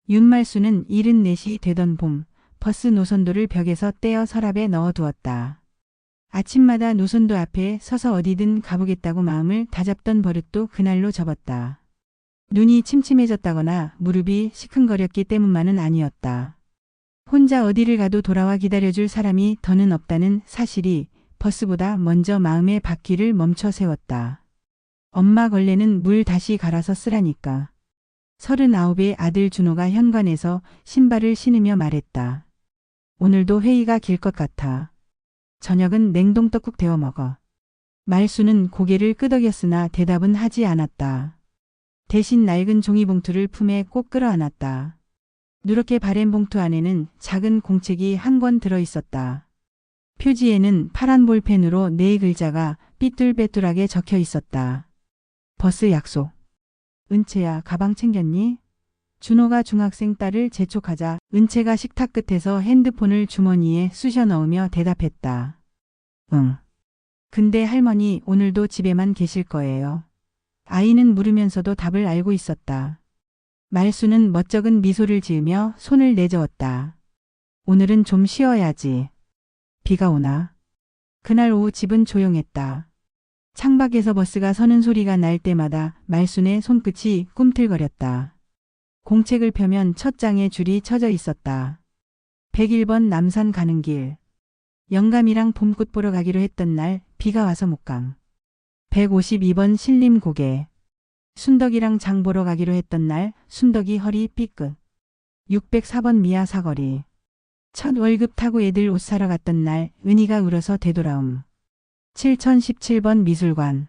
윤말수는 74시 되던 봄, 버스 노선도를 벽에서 떼어 서랍에 넣어두었다. 아침마다 노선도 앞에 서서 어디든 가보겠다고 마음을 다잡던 버릇도 그날로 접었다. 눈이 침침해졌다거나 무릎이 시큰거렸기 때문만은 아니었다. 혼자 어디를 가도 돌아와 기다려줄 사람이 더는 없다는 사실이 버스보다 먼저 마음의 바퀴를 멈춰 세웠다. 엄마 걸레는 물 다시 갈아서 쓰라니까. 39의 아들 준호가 현관에서 신발을 신으며 말했다. 오늘도 회의가 길 것 같아. 저녁은 냉동떡국 데워 먹어. 말수는 고개를 끄덕였으나 대답은 하지 않았다. 대신 낡은 종이봉투를 품에 꼭 끌어안았다. 누렇게 바랜 봉투 안에는 작은 공책이 한 권 들어있었다. 표지에는 파란 볼펜으로 네 글자가 삐뚤빼뚤하게 적혀 있었다. 버스 약속. 은채야, 가방 챙겼니? 준호가 중학생 딸을 재촉하자 은채가 식탁 끝에서 핸드폰을 주머니에 쑤셔 넣으며 대답했다. 응. 근데 할머니 오늘도 집에만 계실 거예요. 아이는 물으면서도 답을 알고 있었다. 말수는 멋쩍은 미소를 지으며 손을 내저었다. 오늘은 좀 쉬어야지. 비가 오나? 그날 오후 집은 조용했다. 창밖에서 버스가 서는 소리가 날 때마다 말순의 손끝이 꿈틀거렸다. 공책을 펴면 첫 장에 줄이 쳐져 있었다. 101번 남산 가는 길. 영감이랑 봄꽃 보러 가기로 했던 날 비가 와서 못 감. 152번 신림고개. 순덕이랑 장 보러 가기로 했던 날 순덕이 허리 삐끗. 604번 미아 사거리. 첫 월급 타고 애들 옷 사러 갔던 날 은희가 울어서 되돌아옴. 7017번 미술관.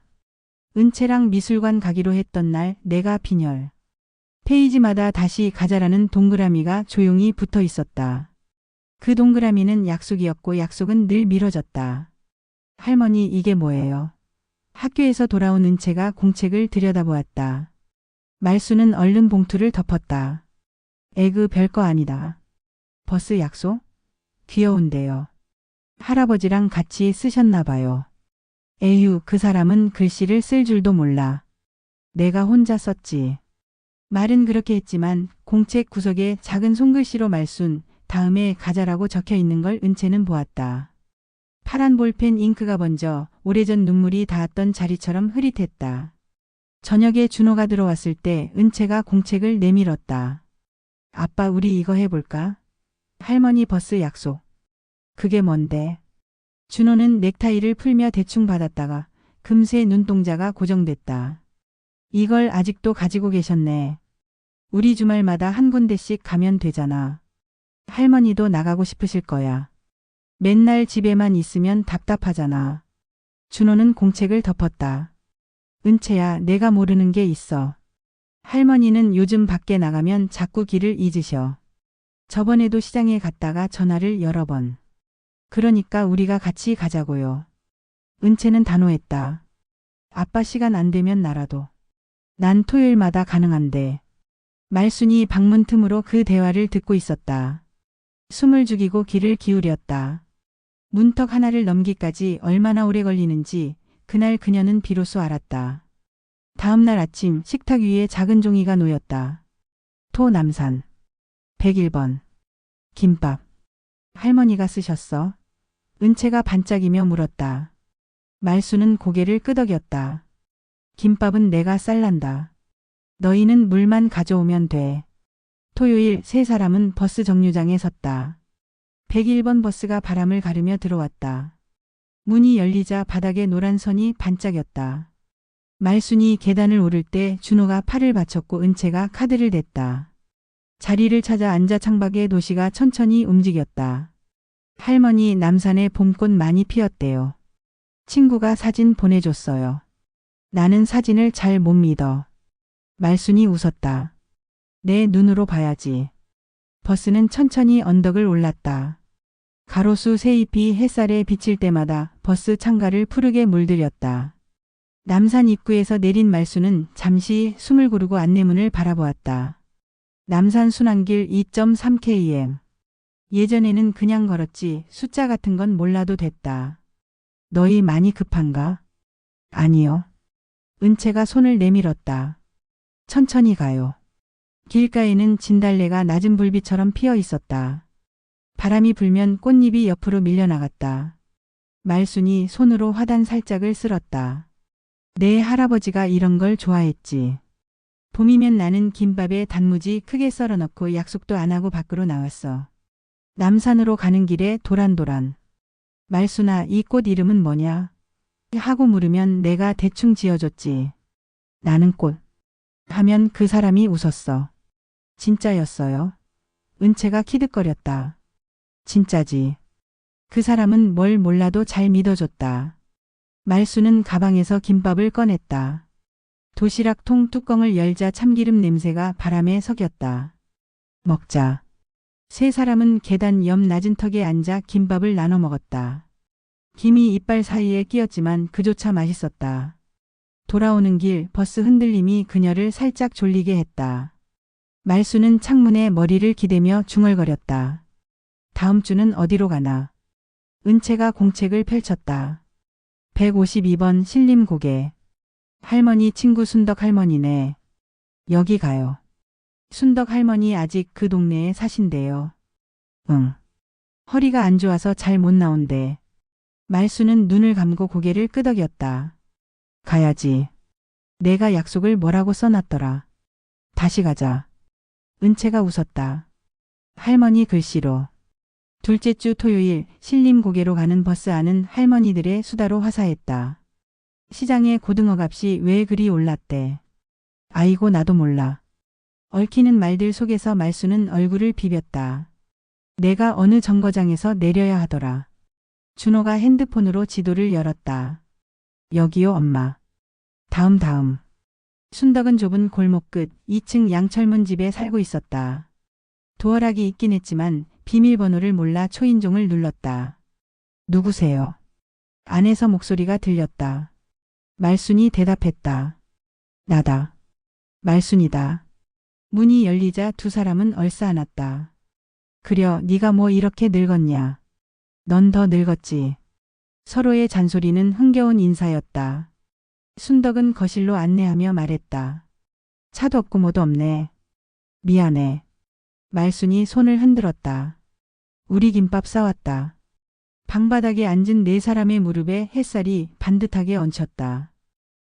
은채랑 미술관 가기로 했던 날 내가 빈혈. 페이지마다 다시 가자라는 동그라미가 조용히 붙어 있었다. 그 동그라미는 약속이었고 약속은 늘 미뤄졌다. 할머니 이게 뭐예요? 학교에서 돌아온 은채가 공책을 들여다보았다. 말수는 얼른 봉투를 덮었다. 에그 별거 아니다. 버스 약속? 귀여운데요. 할아버지랑 같이 쓰셨나 봐요. 에휴, 그 사람은 글씨를 쓸 줄도 몰라. 내가 혼자 썼지. 말은 그렇게 했지만 공책 구석에 작은 손글씨로 말순 다음에 가자라고 적혀 있는 걸 은채는 보았다. 파란 볼펜 잉크가 번져 오래전 눈물이 닿았던 자리처럼 흐릿했다. 저녁에 준호가 들어왔을 때 은채가 공책을 내밀었다. 아빠 우리 이거 해볼까? 할머니 버스 약속. 그게 뭔데? 준호는 넥타이를 풀며 대충 받았다가 금세 눈동자가 고정됐다. 이걸 아직도 가지고 계셨네. 우리 주말마다 한 군데씩 가면 되잖아. 할머니도 나가고 싶으실 거야. 맨날 집에만 있으면 답답하잖아. 준호는 공책을 덮었다. 은채야, 내가 모르는 게 있어. 할머니는 요즘 밖에 나가면 자꾸 길을 잊으셔. 저번에도 시장에 갔다가 전화를 여러 번. 그러니까 우리가 같이 가자고요. 은채는 단호했다. 아빠 시간 안 되면 나라도. 난 토요일마다 가능한데. 말순이 방문 틈으로 그 대화를 듣고 있었다. 숨을 죽이고 귀를 기울였다. 문턱 하나를 넘기까지 얼마나 오래 걸리는지 그날 그녀는 비로소 알았다. 다음 날 아침 식탁 위에 작은 종이가 놓였다. 토남산. 101번. 김밥. 할머니가 쓰셨어? 은채가 반짝이며 물었다. 말수는 고개를 끄덕였다. 김밥은 내가 쌀란다. 너희는 물만 가져오면 돼. 토요일 세 사람은 버스 정류장에 섰다. 101번 버스가 바람을 가르며 들어왔다. 문이 열리자 바닥에 노란 선이 반짝였다. 말순이 계단을 오를 때 준호가 팔을 받쳤고 은채가 카드를 댔다. 자리를 찾아 앉아 창밖에 도시가 천천히 움직였다. 할머니 남산에 봄꽃 많이 피었대요. 친구가 사진 보내줬어요. 나는 사진을 잘 못 믿어. 말순이 웃었다. 내 눈으로 봐야지. 버스는 천천히 언덕을 올랐다. 가로수 새잎이 햇살에 비칠 때마다 버스 창가를 푸르게 물들였다. 남산 입구에서 내린 말수는 잠시 숨을 고르고 안내문을 바라보았다. 남산 순환길 2.3km. 예전에는 그냥 걸었지 숫자 같은 건 몰라도 됐다. 너희 많이 급한가? 아니요. 은채가 손을 내밀었다. 천천히 가요. 길가에는 진달래가 낮은 불빛처럼 피어 있었다. 바람이 불면 꽃잎이 옆으로 밀려나갔다. 말순이 손으로 화단 살짝을 쓸었다. 내 할아버지가 이런 걸 좋아했지. 봄이면 나는 김밥에 단무지 크게 썰어 넣고 약속도 안 하고 밖으로 나왔어. 남산으로 가는 길에 도란도란. 말순아, 이 꽃 이름은 뭐냐? 하고 물으면 내가 대충 지어줬지. 나는 꽃. 하면 그 사람이 웃었어. 진짜였어요. 은채가 키득거렸다. 진짜지. 그 사람은 뭘 몰라도 잘 믿어줬다. 말순은 가방에서 김밥을 꺼냈다. 도시락통 뚜껑을 열자 참기름 냄새가 바람에 섞였다. 먹자. 세 사람은 계단 옆 낮은 턱에 앉아 김밥을 나눠 먹었다. 김이 이빨 사이에 끼었지만 그조차 맛있었다. 돌아오는 길 버스 흔들림이 그녀를 살짝 졸리게 했다. 말순은 창문에 머리를 기대며 중얼거렸다. 다음 주는 어디로 가나? 은채가 공책을 펼쳤다. 152번 신림고개. 할머니 친구 순덕 할머니네. 여기 가요. 순덕 할머니 아직 그 동네에 사신대요. 응. 허리가 안 좋아서 잘 못 나온대. 말순은 눈을 감고 고개를 끄덕였다. 가야지. 내가 약속을 뭐라고 써놨더라. 다시 가자. 은채가 웃었다. 할머니 글씨로. 둘째 주 토요일 신림고개로 가는 버스 안은 할머니들의 수다로 화사했다. 시장에 고등어 값이 왜 그리 올랐대. 아이고 나도 몰라. 얽히는 말들 속에서 말순은 얼굴을 비볐다. 내가 어느 정거장에서 내려야 하더라. 준호가 핸드폰으로 지도를 열었다. 여기요 엄마. 다음. 순덕은 좁은 골목 끝 2층 양철문 집에 살고 있었다. 도어락이 있긴 했지만 비밀번호를 몰라 초인종을 눌렀다. 누구세요? 안에서 목소리가 들렸다. 말순이 대답했다. 나다. 말순이다. 문이 열리자 두 사람은 얼싸안았다. 그려 네가 뭐 이렇게 늙었냐. 넌 더 늙었지. 서로의 잔소리는 흥겨운 인사였다. 순덕은 거실로 안내하며 말했다. 차도 없고 뭐도 없네. 미안해. 말순이 손을 흔들었다. 우리 김밥 싸왔다. 방바닥에 앉은 네 사람의 무릎에 햇살이 반듯하게 얹혔다.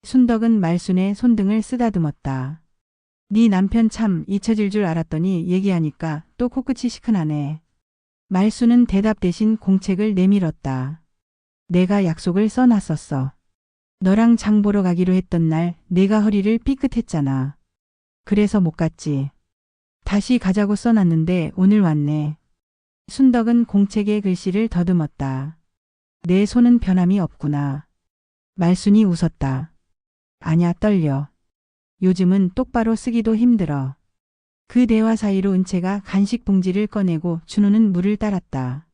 순덕은 말순의 손등을 쓰다듬었다. 네 남편 참 잊혀질 줄 알았더니 얘기하니까 또 코끝이 시큰하네. 말순은 대답 대신 공책을 내밀었다. 내가 약속을 써놨었어. 너랑 장 보러 가기로 했던 날 내가 허리를 삐끗했잖아. 그래서 못 갔지. 다시 가자고 써놨는데 오늘 왔네. 순덕은 공책의 글씨를 더듬었다. 내 손은 변함이 없구나. 말순이 웃었다. 아냐 떨려. 요즘은 똑바로 쓰기도 힘들어. 그 대화 사이로 은채가 간식 봉지를 꺼내고 준호는 물을 따랐다.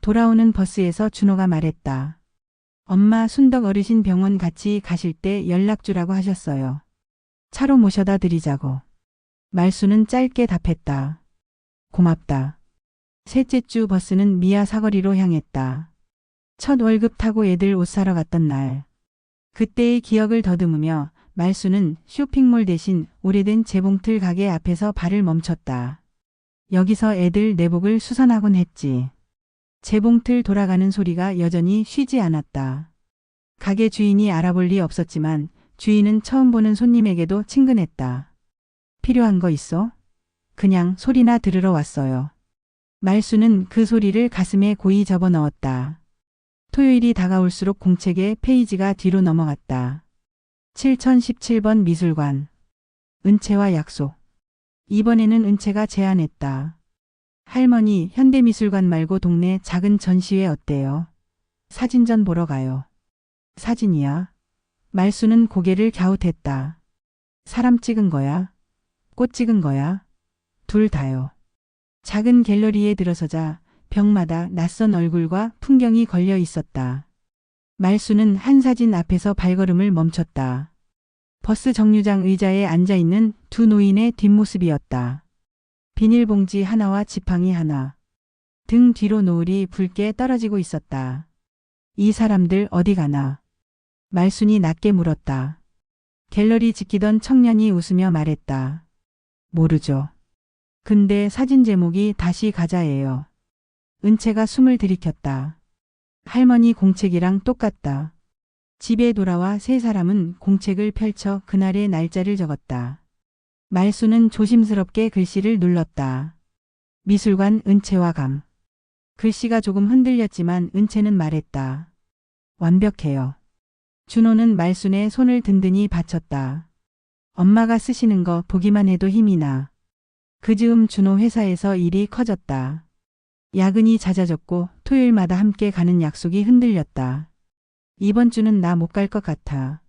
돌아오는 버스에서 준호가 말했다. 엄마 순덕 어르신 병원 같이 가실 때 연락 주라고 하셨어요. 차로 모셔다 드리자고. 말순은 짧게 답했다. 고맙다. 셋째 주 버스는 미아 사거리로 향했다. 첫 월급 타고 애들 옷 사러 갔던 날. 그때의 기억을 더듬으며 말순은 쇼핑몰 대신 오래된 재봉틀 가게 앞에서 발을 멈췄다. 여기서 애들 내복을 수선하곤 했지. 재봉틀 돌아가는 소리가 여전히 쉬지 않았다. 가게 주인이 알아볼 리 없었지만 주인은 처음 보는 손님에게도 친근했다. 필요한 거 있어? 그냥 소리나 들으러 왔어요. 말순은 그 소리를 가슴에 고이 접어넣었다. 토요일이 다가올수록 공책의 페이지가 뒤로 넘어갔다. 7017번 미술관. 은채와 약속. 이번에는 은채가 제안했다. 할머니, 현대미술관 말고 동네 작은 전시회 어때요? 사진전 보러 가요. 사진이야? 말순은 고개를 갸웃했다. 사람 찍은 거야? 꽃 찍은 거야? 둘 다요. 작은 갤러리에 들어서자 벽마다 낯선 얼굴과 풍경이 걸려 있었다. 말순은 한 사진 앞에서 발걸음을 멈췄다. 버스 정류장 의자에 앉아있는 두 노인의 뒷모습이었다. 비닐봉지 하나와 지팡이 하나. 등 뒤로 노을이 붉게 떨어지고 있었다. 이 사람들 어디 가나? 말순이 낮게 물었다. 갤러리 지키던 청년이 웃으며 말했다. 모르죠. 근데 사진 제목이 다시 가자예요. 은채가 숨을 들이켰다. 할머니 공책이랑 똑같다. 집에 돌아와 세 사람은 공책을 펼쳐 그날의 날짜를 적었다. 말수는 조심스럽게 글씨를 눌렀다. 미술관 은채와 감. 글씨가 조금 흔들렸지만 은채는 말했다. 완벽해요. 준호는 말순의 손을 든든히 받쳤다. 엄마가 쓰시는 거 보기만 해도 힘이 나. 그 즈음 준호 회사에서 일이 커졌다. 야근이 잦아졌고 토요일마다 함께 가는 약속이 흔들렸다. 이번 주는 나 못 갈 것 같아.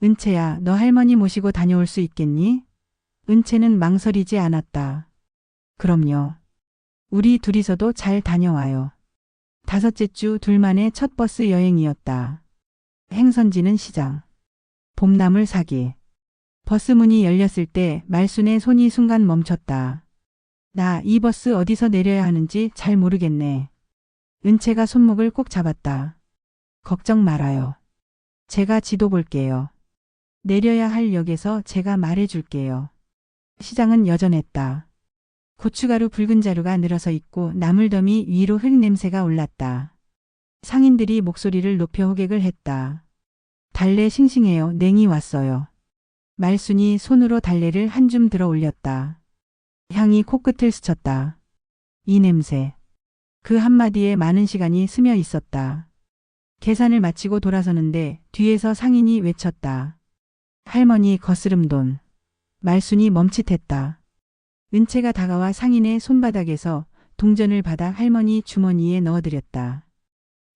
은채야, 너 할머니 모시고 다녀올 수 있겠니? 은채는 망설이지 않았다. 그럼요. 우리 둘이서도 잘 다녀와요. 다섯째 주 둘만의 첫 버스 여행이었다. 행선지는 시장. 봄나물 사기. 버스 문이 열렸을 때 말순의 손이 순간 멈췄다. 나 이 버스 어디서 내려야 하는지 잘 모르겠네. 은채가 손목을 꼭 잡았다. 걱정 말아요. 제가 지도 볼게요. 내려야 할 역에서 제가 말해줄게요. 시장은 여전했다. 고춧가루 붉은 자루가 늘어서 있고 나물더미 위로 흙냄새가 올랐다. 상인들이 목소리를 높여 호객을 했다. 달래 싱싱해요. 냉이 왔어요. 말순이 손으로 달래를 한 줌 들어 올렸다. 향이 코끝을 스쳤다. 이 냄새. 그 한마디에 많은 시간이 스며 있었다. 계산을 마치고 돌아서는데 뒤에서 상인이 외쳤다. 할머니 거스름돈. 말순이 멈칫했다. 은채가 다가와 상인의 손바닥에서 동전을 받아 할머니 주머니에 넣어드렸다.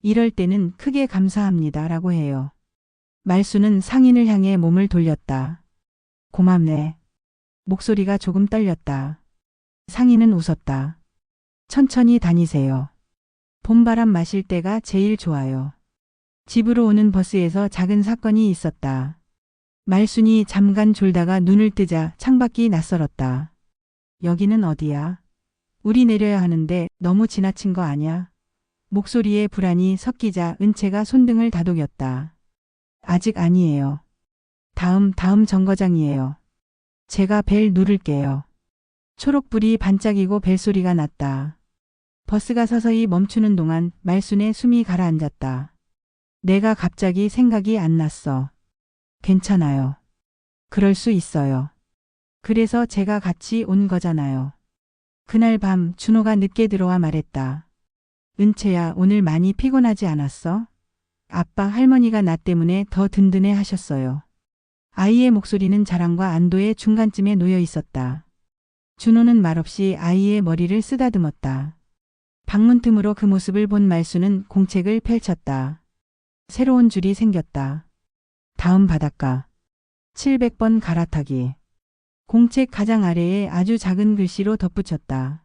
이럴 때는 크게 감사합니다 라고 해요. 말순은 상인을 향해 몸을 돌렸다. 고맙네. 목소리가 조금 떨렸다. 상인은 웃었다. 천천히 다니세요. 봄바람 마실 때가 제일 좋아요. 집으로 오는 버스에서 작은 사건이 있었다. 말순이 잠깐 졸다가 눈을 뜨자 창밖이 낯설었다. 여기는 어디야? 우리 내려야 하는데 너무 지나친 거 아냐? 목소리에 불안이 섞이자 은채가 손등을 다독였다. 아직 아니에요. 다음 정거장이에요. 제가 벨 누를게요. 초록불이 반짝이고 벨소리가 났다. 버스가 서서히 멈추는 동안 말순의 숨이 가라앉았다. 내가 갑자기 생각이 안 났어. 괜찮아요. 그럴 수 있어요. 그래서 제가 같이 온 거잖아요. 그날 밤 준호가 늦게 들어와 말했다. 은채야, 오늘 많이 피곤하지 않았어? 아빠 할머니가 나 때문에 더 든든해 하셨어요. 아이의 목소리는 자랑과 안도의 중간쯤에 놓여 있었다. 준호는 말없이 아이의 머리를 쓰다듬었다. 방문 틈으로 그 모습을 본 말수는 공책을 펼쳤다. 새로운 줄이 생겼다. 다음 바닷가. 700번 갈아타기. 공책 가장 아래에 아주 작은 글씨로 덧붙였다.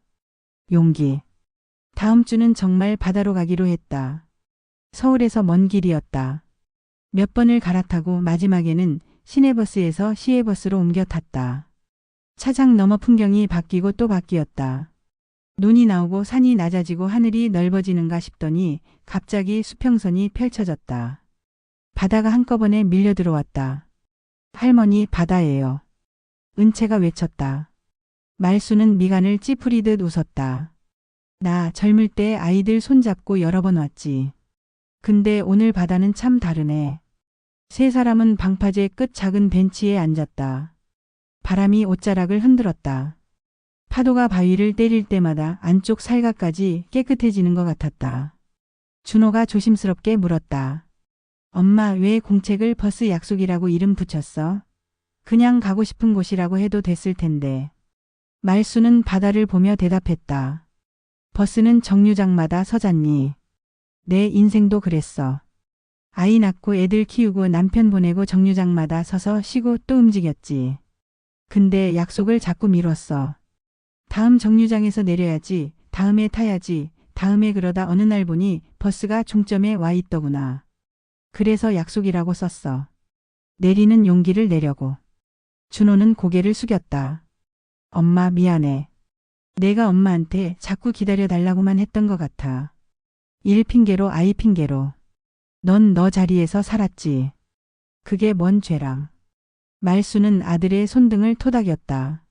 용기. 다음 주는 정말 바다로 가기로 했다. 서울에서 먼 길이었다. 몇 번을 갈아타고 마지막에는 시내버스에서 시외버스로 옮겨 탔다. 차장 너머 풍경이 바뀌고 또 바뀌었다. 눈이 나오고 산이 낮아지고 하늘이 넓어지는가 싶더니 갑자기 수평선이 펼쳐졌다. 바다가 한꺼번에 밀려 들어왔다. 할머니, 바다예요. 은채가 외쳤다. 말수는 미간을 찌푸리듯 웃었다. 나 젊을 때 아이들 손잡고 여러 번 왔지. 근데 오늘 바다는 참 다르네. 세 사람은 방파제 끝 작은 벤치에 앉았다. 바람이 옷자락을 흔들었다. 파도가 바위를 때릴 때마다 안쪽 살갑까지 깨끗해지는 것 같았다. 준호가 조심스럽게 물었다. 엄마, 왜 공책을 버스 약속이라고 이름 붙였어? 그냥 가고 싶은 곳이라고 해도 됐을 텐데. 말수는 바다를 보며 대답했다. 버스는 정류장마다 서잖니. 내 인생도 그랬어. 아이 낳고 애들 키우고 남편 보내고 정류장마다 서서 쉬고 또 움직였지. 근데 약속을 자꾸 미뤘어. 다음 정류장에서 내려야지, 다음에 타야지, 다음에 그러다 어느 날 보니 버스가 종점에 와 있더구나. 그래서 약속이라고 썼어. 내리는 용기를 내려고. 준호는 고개를 숙였다. 엄마, 미안해. 내가 엄마한테 자꾸 기다려달라고만 했던 것 같아. 일 핑계로 아이 핑계로. 넌 너 자리에서 살았지. 그게 뭔 죄랑. 말수는 아들의 손등을 토닥였다.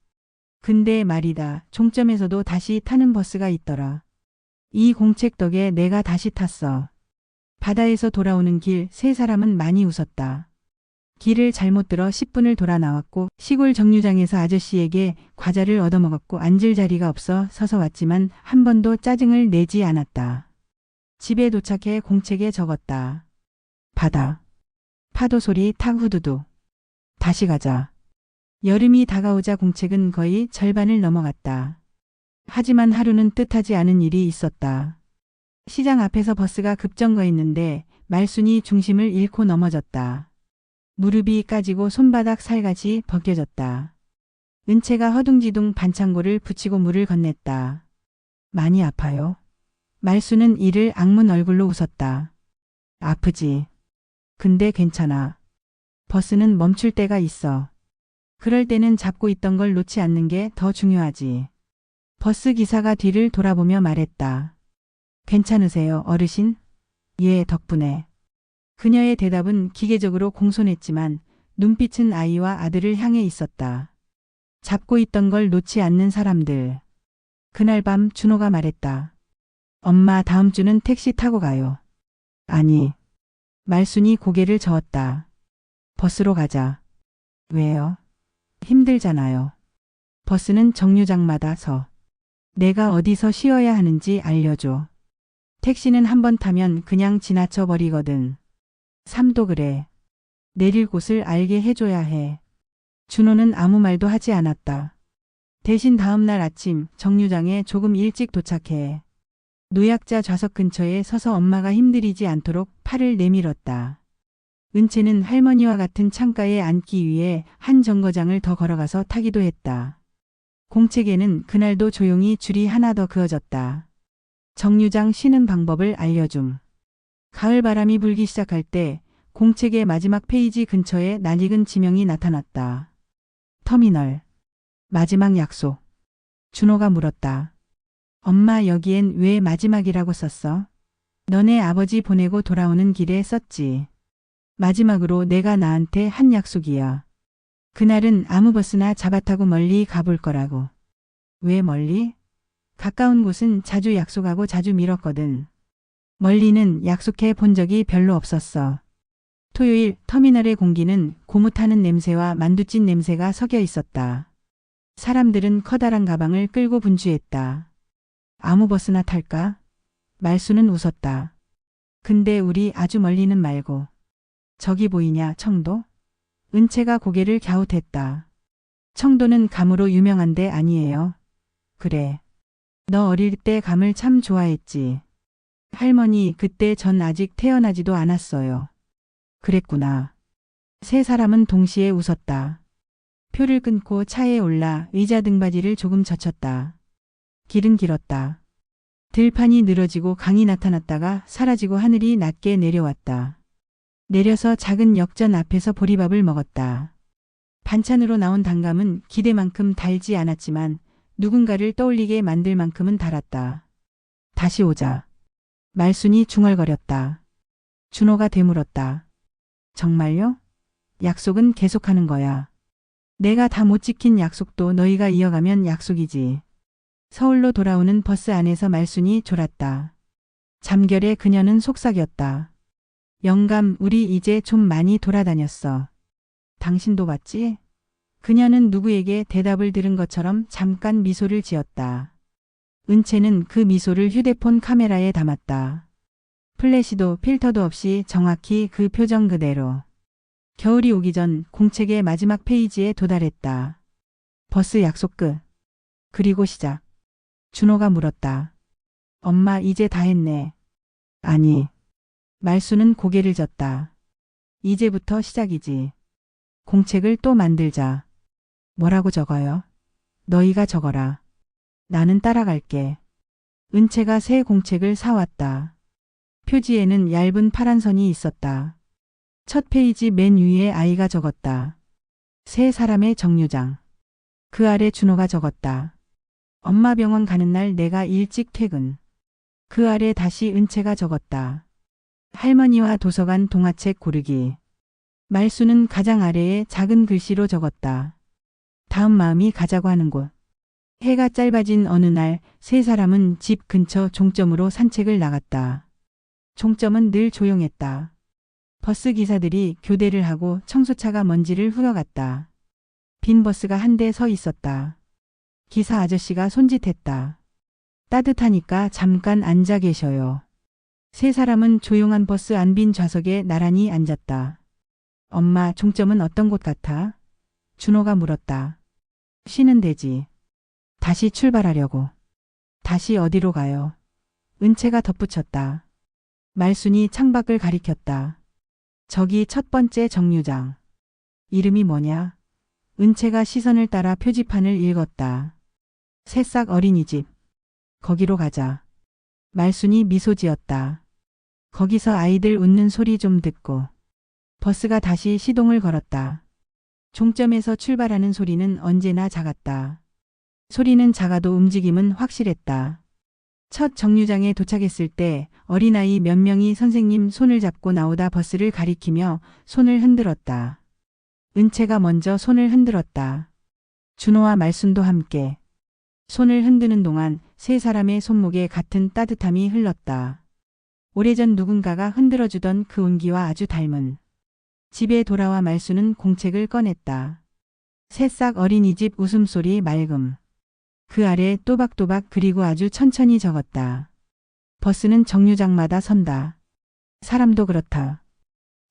근데 말이다. 종점에서도 다시 타는 버스가 있더라. 이 공책 덕에 내가 다시 탔어. 바다에서 돌아오는 길 세 사람은 많이 웃었다. 길을 잘못 들어 10분을 돌아 나왔고 시골 정류장에서 아저씨에게 과자를 얻어먹었고 앉을 자리가 없어 서서 왔지만 한 번도 짜증을 내지 않았다. 집에 도착해 공책에 적었다. 바다. 파도 소리 탁 후두두. 다시 가자. 여름이 다가오자 공책은 거의 절반을 넘어갔다. 하지만 하루는 뜻하지 않은 일이 있었다. 시장 앞에서 버스가 급정거했는데 말순이 중심을 잃고 넘어졌다. 무릎이 까지고 손바닥 살같이 벗겨졌다. 은채가 허둥지둥 반창고를 붙이고 물을 건넸다. 많이 아파요? 말순은 이를 악문 얼굴로 웃었다. 아프지. 근데 괜찮아. 버스는 멈출 때가 있어. 그럴 때는 잡고 있던 걸 놓지 않는 게 더 중요하지. 버스 기사가 뒤를 돌아보며 말했다. 괜찮으세요, 어르신? 예, 덕분에. 그녀의 대답은 기계적으로 공손했지만 눈빛은 아이와 아들을 향해 있었다. 잡고 있던 걸 놓지 않는 사람들. 그날 밤 준호가 말했다. 엄마 다음 주는 택시 타고 가요. 아니. 말순이 고개를 저었다. 버스로 가자. 왜요? 힘들잖아요. 버스는 정류장마다 서. 내가 어디서 쉬어야 하는지 알려줘. 택시는 한 번 타면 그냥 지나쳐 버리거든. 삶도 그래. 내릴 곳을 알게 해줘야 해. 준호는 아무 말도 하지 않았다. 대신 다음 날 아침 정류장에 조금 일찍 도착해. 노약자 좌석 근처에 서서 엄마가 힘들이지 않도록 팔을 내밀었다. 은채는 할머니와 같은 창가에 앉기 위해 한 정거장을 더 걸어가서 타기도 했다. 공책에는 그날도 조용히 줄이 하나 더 그어졌다. 정류장 쉬는 방법을 알려줌. 가을 바람이 불기 시작할 때 공책의 마지막 페이지 근처에 낯익은 지명이 나타났다. 터미널. 마지막 약속. 준호가 물었다. 엄마 여기엔 왜 마지막이라고 썼어? 너네 아버지 보내고 돌아오는 길에 썼지. 마지막으로 내가 나한테 한 약속이야. 그날은 아무 버스나 잡아타고 멀리 가볼 거라고. 왜 멀리? 가까운 곳은 자주 약속하고 자주 미뤘거든. 멀리는 약속해 본 적이 별로 없었어. 토요일 터미널의 공기는 고무타는 냄새와 만두찐 냄새가 섞여 있었다. 사람들은 커다란 가방을 끌고 분주했다. 아무 버스나 탈까? 말수는 웃었다. 근데 우리 아주 멀리는 말고. 저기 보이냐 청도? 은채가 고개를 갸웃했다. 청도는 감으로 유명한 데 아니에요. 그래. 너 어릴 때 감을 참 좋아했지. 할머니 그때 전 아직 태어나지도 않았어요. 그랬구나. 세 사람은 동시에 웃었다. 표를 끊고 차에 올라 의자 등받이를 조금 젖혔다. 길은 길었다. 들판이 늘어지고 강이 나타났다가 사라지고 하늘이 낮게 내려왔다. 내려서 작은 역전 앞에서 보리밥을 먹었다. 반찬으로 나온 단감은 기대만큼 달지 않았지만 누군가를 떠올리게 만들 만큼은 달았다. 다시 오자. 말순이 중얼거렸다. 준호가 되물었다. 정말요? 약속은 계속하는 거야. 내가 다 못 지킨 약속도 너희가 이어가면 약속이지. 서울로 돌아오는 버스 안에서 말순이 졸았다. 잠결에 그녀는 속삭였다. 영감, 우리 이제 좀 많이 돌아다녔어. 당신도 봤지? 그녀는 누구에게 대답을 들은 것처럼 잠깐 미소를 지었다. 은채는 그 미소를 휴대폰 카메라에 담았다. 플래시도 필터도 없이 정확히 그 표정 그대로. 겨울이 오기 전 공책의 마지막 페이지에 도달했다. 버스 약속 끝. 그리고 시작. 준호가 물었다. 엄마 이제 다 했네. 아니. 말수는 고개를 젓다. 이제부터 시작이지. 공책을 또 만들자. 뭐라고 적어요? 너희가 적어라. 나는 따라갈게. 은채가 새 공책을 사왔다. 표지에는 얇은 파란 선이 있었다. 첫 페이지 맨 위에 아이가 적었다. 세 사람의 정류장. 그 아래 준호가 적었다. 엄마 병원 가는 날 내가 일찍 퇴근. 그 아래 다시 은채가 적었다. 할머니와 도서관 동화책 고르기. 말수는 가장 아래에 작은 글씨로 적었다. 다음 마음이 가자고 하는 곳. 해가 짧아진 어느 날 세 사람은 집 근처 종점으로 산책을 나갔다. 종점은 늘 조용했다. 버스 기사들이 교대를 하고 청소차가 먼지를 흘러갔다. 빈 버스가 한 대 서 있었다. 기사 아저씨가 손짓했다. 따뜻하니까 잠깐 앉아 계셔요. 세 사람은 조용한 버스 안 빈 좌석에 나란히 앉았다. 엄마, 종점은 어떤 곳 같아? 준호가 물었다. 쉬는 데지. 다시 출발하려고. 다시 어디로 가요? 은채가 덧붙였다. 말순이 창밖을 가리켰다. 저기 첫 번째 정류장. 이름이 뭐냐? 은채가 시선을 따라 표지판을 읽었다. 새싹 어린이집. 거기로 가자. 말순이 미소 지었다. 거기서 아이들 웃는 소리 좀 듣고. 버스가 다시 시동을 걸었다. 종점에서 출발하는 소리는 언제나 작았다. 소리는 작아도 움직임은 확실했다. 첫 정류장에 도착했을 때 어린아이 몇 명이 선생님 손을 잡고 나오다 버스를 가리키며 손을 흔들었다. 은채가 먼저 손을 흔들었다. 준호와 말순도 함께. 손을 흔드는 동안 세 사람의 손목에 같은 따뜻함이 흘렀다. 오래전 누군가가 흔들어주던 그 온기와 아주 닮은. 집에 돌아와 말순은 공책을 꺼냈다. 새싹 어린이집 웃음소리 맑음. 그 아래 또박또박 그리고 아주 천천히 적었다. 버스는 정류장마다 선다. 사람도 그렇다.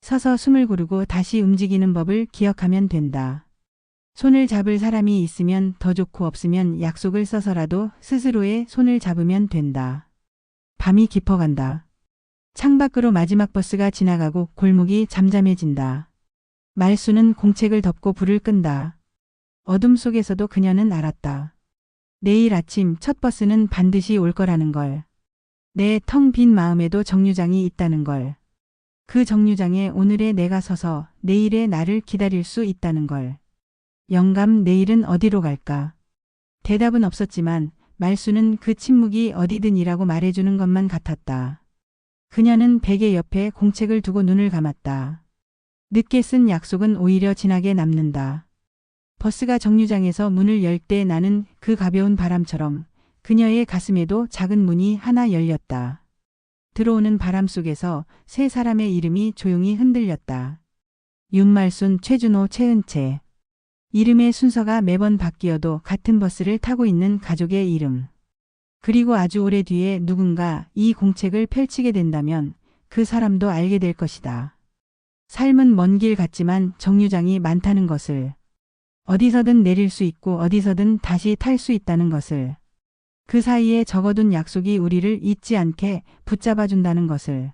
서서 숨을 고르고 다시 움직이는 법을 기억하면 된다. 손을 잡을 사람이 있으면 더 좋고 없으면 약속을 써서라도 스스로의 손을 잡으면 된다. 밤이 깊어간다. 창밖으로 마지막 버스가 지나가고 골목이 잠잠해진다. 말순은 공책을 덮고 불을 끈다. 어둠 속에서도 그녀는 알았다. 내일 아침 첫 버스는 반드시 올 거라는 걸. 내 텅 빈 마음에도 정류장이 있다는 걸. 그 정류장에 오늘의 내가 서서 내일의 나를 기다릴 수 있다는 걸. 영감, 내일은 어디로 갈까? 대답은 없었지만 말순은 그 침묵이 어디든이라고 말해주는 것만 같았다. 그녀는 베개 옆에 공책을 두고 눈을 감았다. 늦게 쓴 약속은 오히려 진하게 남는다. 버스가 정류장에서 문을 열 때 나는 그 가벼운 바람처럼 그녀의 가슴에도 작은 문이 하나 열렸다. 들어오는 바람 속에서 세 사람의 이름이 조용히 흔들렸다. 윤말순, 최준호, 최은채. 이름의 순서가 매번 바뀌어도 같은 버스를 타고 있는 가족의 이름. 그리고 아주 오래 뒤에 누군가 이 공책을 펼치게 된다면 그 사람도 알게 될 것이다. 삶은 먼 길 같지만 정류장이 많다는 것을. 어디서든 내릴 수 있고 어디서든 다시 탈 수 있다는 것을. 그 사이에 적어둔 약속이 우리를 잊지 않게 붙잡아준다는 것을.